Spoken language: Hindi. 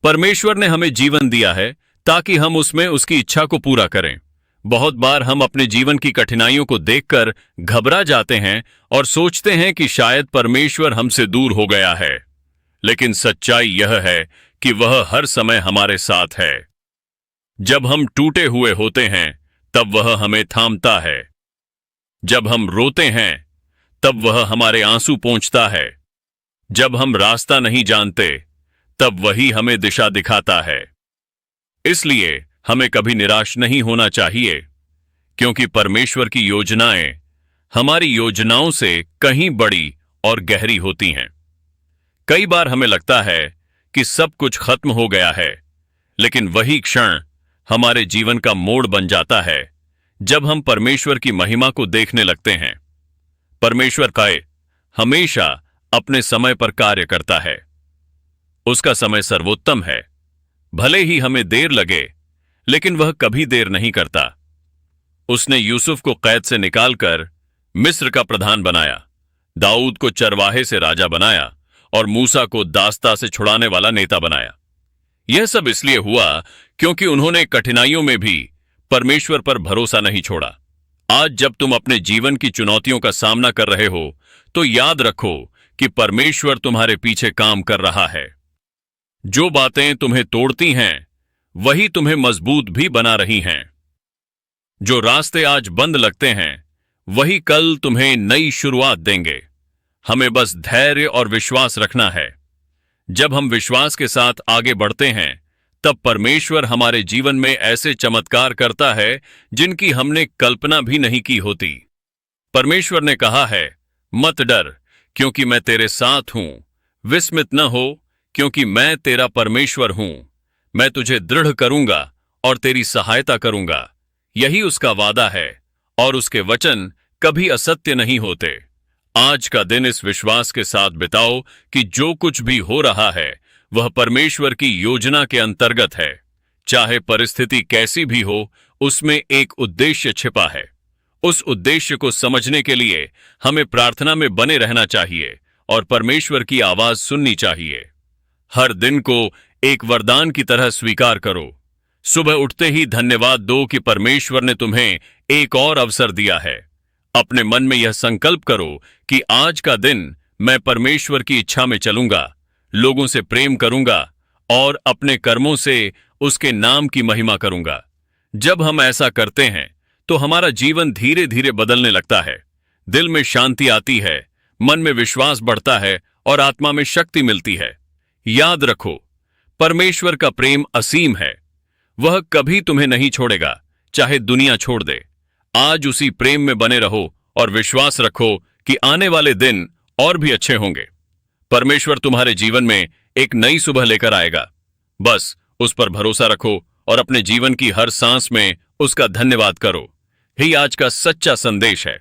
परमेश्वर ने हमें जीवन दिया है ताकि हम उसमें उसकी इच्छा को पूरा करें। बहुत बार हम अपने जीवन की कठिनाइयों को देखकर घबरा जाते हैं और सोचते हैं कि शायद परमेश्वर हमसे दूर हो गया है, लेकिन सच्चाई यह है कि वह हर समय हमारे साथ है। जब हम टूटे हुए होते हैं तब वह हमें थामता है। जब हम रोते हैं तब वह हमारे आंसू पोंछता है। जब हम रास्ता नहीं जानते तब वही हमें दिशा दिखाता है। इसलिए हमें कभी निराश नहीं होना चाहिए, क्योंकि परमेश्वर की योजनाएं हमारी योजनाओं से कहीं बड़ी और गहरी होती हैं। कई बार हमें लगता है कि सब कुछ खत्म हो गया है, लेकिन वही क्षण हमारे जीवन का मोड़ बन जाता है जब हम परमेश्वर की महिमा को देखने लगते हैं। परमेश्वर का हमेशा अपने समय पर कार्य करता है। उसका समय सर्वोत्तम है। भले ही हमें देर लगे, लेकिन वह कभी देर नहीं करता। उसने यूसुफ को कैद से निकालकर मिस्र का प्रधान बनाया, दाऊद को चरवाहे से राजा बनाया और मूसा को दास्ता से छुड़ाने वाला नेता बनाया। यह सब इसलिए हुआ क्योंकि उन्होंने कठिनाइयों में भी परमेश्वर पर भरोसा नहीं छोड़ा। आज जब तुम अपने जीवन की चुनौतियों का सामना कर रहे हो, तो याद रखो कि परमेश्वर तुम्हारे पीछे काम कर रहा है। जो बातें तुम्हें तोड़ती हैं, वही तुम्हें मजबूत भी बना रही हैं। जो रास्ते आज बंद लगते हैं, वही कल तुम्हें नई शुरुआत देंगे। हमें बस धैर्य और विश्वास रखना है। जब हम विश्वास के साथ आगे बढ़ते हैं, तब परमेश्वर हमारे जीवन में ऐसे चमत्कार करता है जिनकी हमने कल्पना भी नहीं की होती। परमेश्वर ने कहा है, मत डर, क्योंकि मैं तेरे साथ हूं। विस्मित न हो, क्योंकि मैं तेरा परमेश्वर हूं। मैं तुझे दृढ़ करूंगा और तेरी सहायता करूंगा। यही उसका वादा है और उसके वचन कभी असत्य नहीं होते। आज का दिन इस विश्वास के साथ बिताओ कि जो कुछ भी हो रहा है वह परमेश्वर की योजना के अंतर्गत है। चाहे परिस्थिति कैसी भी हो, उसमें एक उद्देश्य छिपा है। उस उद्देश्य को समझने के लिए हमें प्रार्थना में बने रहना चाहिए और परमेश्वर की आवाज सुननी चाहिए। हर दिन को एक वरदान की तरह स्वीकार करो। सुबह उठते ही धन्यवाद दो कि परमेश्वर ने तुम्हें एक और अवसर दिया है। अपने मन में यह संकल्प करो कि आज का दिन मैं परमेश्वर की इच्छा में चलूंगा, लोगों से प्रेम करूंगा और अपने कर्मों से उसके नाम की महिमा करूंगा। जब हम ऐसा करते हैं तो हमारा जीवन धीरे धीरे बदलने लगता है। दिल में शांति आती है, मन में विश्वास बढ़ता है और आत्मा में शक्ति मिलती है। याद रखो, परमेश्वर का प्रेम असीम है। वह कभी तुम्हें नहीं छोड़ेगा, चाहे दुनिया छोड़ दे। आज उसी प्रेम में बने रहो और विश्वास रखो कि आने वाले दिन और भी अच्छे होंगे। परमेश्वर तुम्हारे जीवन में एक नई सुबह लेकर आएगा। बस उस पर भरोसा रखो और अपने जीवन की हर सांस में उसका धन्यवाद करो। यही आज का सच्चा संदेश है।